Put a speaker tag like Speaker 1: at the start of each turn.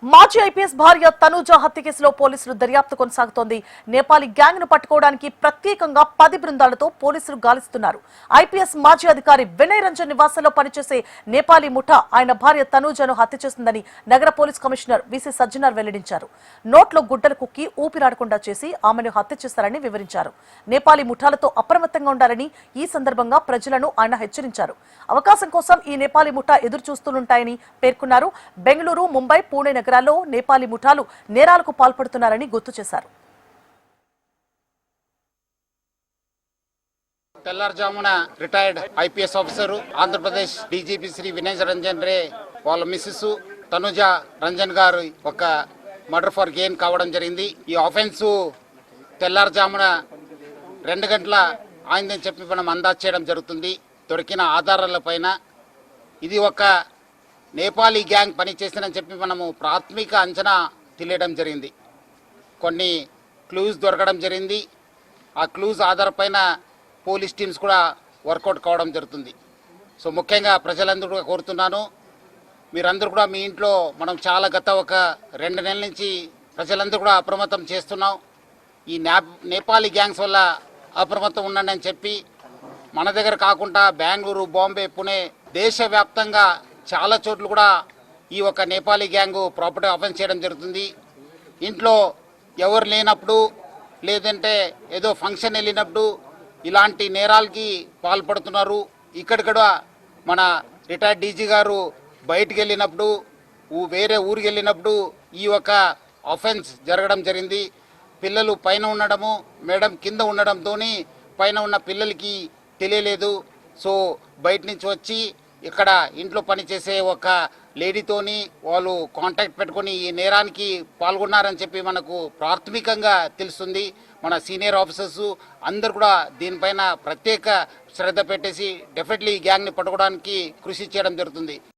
Speaker 1: మాజీ ఐపీఎస్ భార్య తనూజ హత్య కేసులో పోలీసులు దర్యాప్తు కొనసాగుతోంది. నేపాలీ గ్యాంగ్ ను పట్టుకోవడానికి ప్రత్యేకంగా 10 బృందాలతో పోలీసులు గాలిస్తున్నారు. ఐపీఎస్ మాజీ అధికారి వినయ్ రంజన్ నివాసంలో పనిచేసే నేపాలీ ముఠా ఆయన భార్య తనూజను హత్య చేసిందని నగర పోలీస్ కమిషనర్ విసి సజ్జనార్ వెల్లడించారు. నోట్లో గుడ్డలు కుక్కి ఊపిరాడకుండా చేసి ఆమెను హత్య చేశారని వివరించారు. నేపాలీ ముఠాలతో అప్రమత్తంగా ఉండాలని ఈ సందర్భంగా ప్రజలను ఆయన హెచ్చరించారు. అవకాశం కోసం ఈ నేపాలీ ముఠా ఎదురు చూస్తుంటాయని పేర్కొన్నారు. బెంగళూరు, ముంబై, పూణే నగరాల్లో నేపాలీ ముఠాలు నేరాలకు పాల్పడుతున్నారని గుర్తు చేశారు.
Speaker 2: తెల్లారుజామున retired IPS officer Andhra Pradesh DGP Shri Vinay Ranjan Ray వాళ్ళ మిస్సెస్ తనుజ రంజన్ గారు ఒక మర్డర్ ఫర్ గెయిన్ కావడం జరిగింది. ఈ ఆఫెన్స్ తెల్లారుజామున 2 గంటల ఆయిందని చెప్పి మనం అందాజు చేయడం జరుగుతుంది. దొరికిన ఆధారాల పైన ఇది ఒక నేపాలీ గ్యాంగ్ పనిచేసిందని చెప్పి మనము ప్రాథమిక అంచనా తెలియడం జరిగింది. కొన్ని క్లూస్ దొరకడం జరిగింది. ఆ క్లూస్ ఆధారపైన పోలీస్ టీమ్స్ కూడా వర్కౌట్ కావడం జరుగుతుంది. సో ముఖ్యంగా ప్రజలందరూ కూడా కోరుతున్నాను, మీరందరూ కూడా మీ ఇంట్లో మనం చాలా గత ఒక 2 నెలల నుంచి ప్రజలందరూ కూడా అప్రమత్తం చేస్తున్నాం. ఈ నేపాలీ గ్యాంగ్స్ వల్ల అప్రమత్తం ఉండండి అని చెప్పి మన దగ్గర కాకుండా బెంగళూరు, బాంబే, పుణే దేశవ్యాప్తంగా చాలా చోట్ల కూడా ఈ ఒక నేపాలీ గ్యాంగు ప్రాపర్టీ ఆఫెన్స్ చేయడం జరుగుతుంది. ఇంట్లో ఎవరు లేనప్పుడు లేదంటే ఏదో ఫంక్షన్ వెళ్ళినప్పుడు ఇలాంటి నేరాలకి పాల్పడుతున్నారు. ఇక్కడిక్కడ మన రిటైర్డ్ డీజీ గారు బయటికి వెళ్ళినప్పుడు వేరే ఊరికి వెళ్ళినప్పుడు ఈ ఒక ఆఫెన్స్ జరగడం జరిగింది. పిల్లలు పైన ఉండడము, మేడం కింద ఉండడంతో పైన ఉన్న పిల్లలకి తెలియలేదు. సో బయట నుంచి వచ్చి ఇక్కడ ఇంట్లో పనిచేసే ఒక లేడీతోని వాళ్ళు కాంటాక్ట్ పెట్టుకొని ఈ నేరానికి పాల్గొన్నారని చెప్పి మనకు ప్రాథమికంగా తెలుస్తుంది. మన సీనియర్ ఆఫీసర్స్ అందరు కూడా దీనిపైన ప్రత్యేక శ్రద్ధ పెట్టేసి డెఫినెట్లీ ఈ గ్యాంగ్ని పట్టుకోవడానికి కృషి చేయడం జరుగుతుంది.